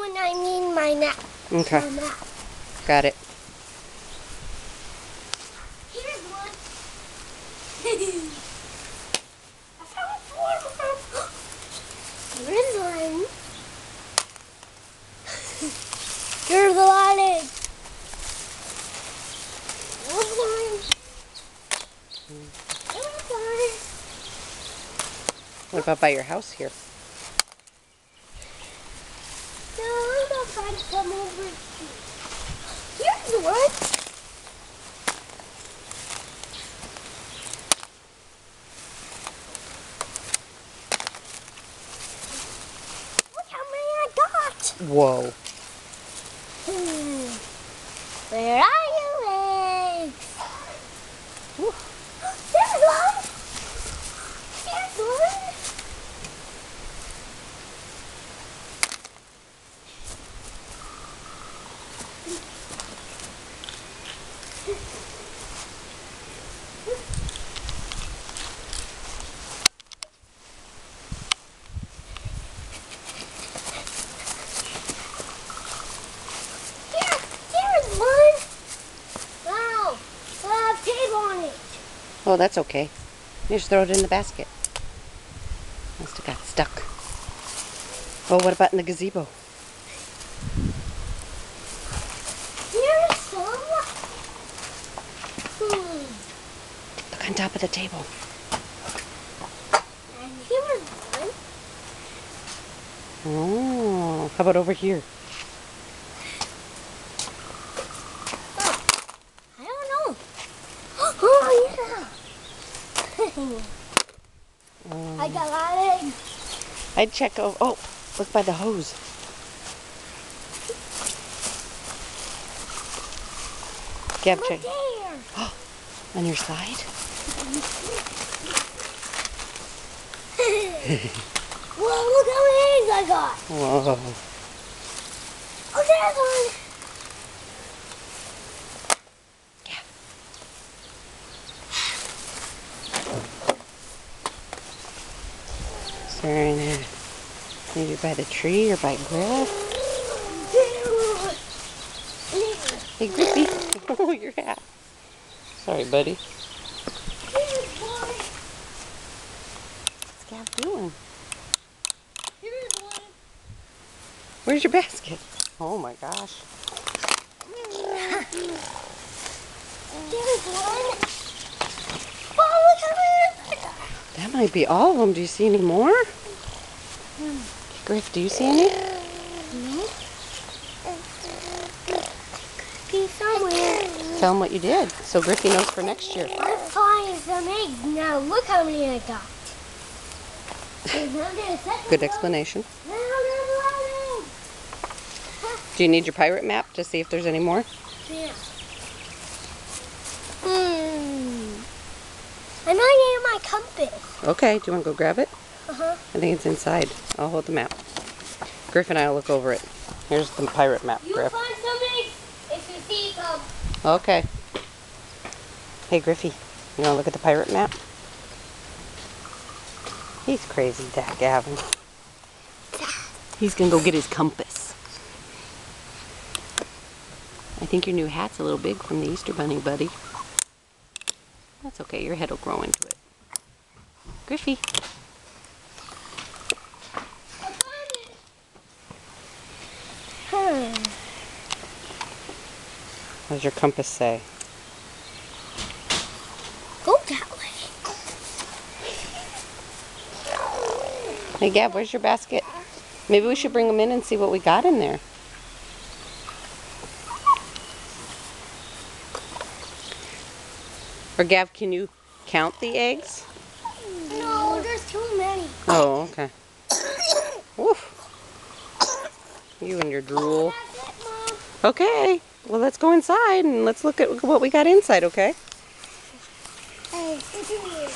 when I need my nap. Okay. My nap. Got it. Here's one. I found four more. Here's one. Here's a lot of eggs. Here's one. Here's one. What about by your house here? No, I'm gonna try to come over here. Here's one. Look how many I got. Whoa. Where are you, eggs? There's one. There's one. Here's one. Wow. Tape on it. Oh, that's okay. You just throw it in the basket. Must have got stuck. Oh, what about in the gazebo? Here's some. Look on top of the table. And here's one. Oh, how about over here? I don't know. Oh, yeah. I got a lot of eggs. I'd check over. Oh, look by the hose. Gab, Look check. there. On your side? Whoa, look how many eggs I got. Whoa. Oh, there's one. Gab. Is there any, maybe by the tree or by Griff? Hey, Griffy. Oh, your hat. Sorry, buddy. Here's one. What's Gab doing? Here's one. Where's your basket? Oh my gosh. There's one. Oh, look how many I got. That might be all of them. Do you see any more? Griff, do you see any? No. Be somewhere. Tell him what you did so Griffy knows for next year. I'm finding some eggs now. Look how many I got. There's another second Good one. explanation. Now there's a lot of eggs. Do you need your pirate map to see if there's any more? Yeah. I might need my compass. Okay, do you want to go grab it? Uh-huh. I think it's inside. I'll hold the map. Griff and I will look over it. Here's the pirate map, You Griff. find some eggs if you see some. Okay. Hey, Griffy, you want to look at the pirate map? He's crazy, that Gavin. He's going to go get his compass. I think your new hat's a little big from the Easter Bunny, buddy. That's okay, your head will grow into it. Griffy. I found it. What does your compass say? Go that way. Hey, Gab, where's your basket? Maybe we should bring them in and see what we got in there. Or Gab, can you count the eggs? No, there's too many. Oh, okay. Woof. You and your drool. That's it, Mom. Okay. Well, let's go inside and let's look at what we got inside, okay? Hey, it's in here.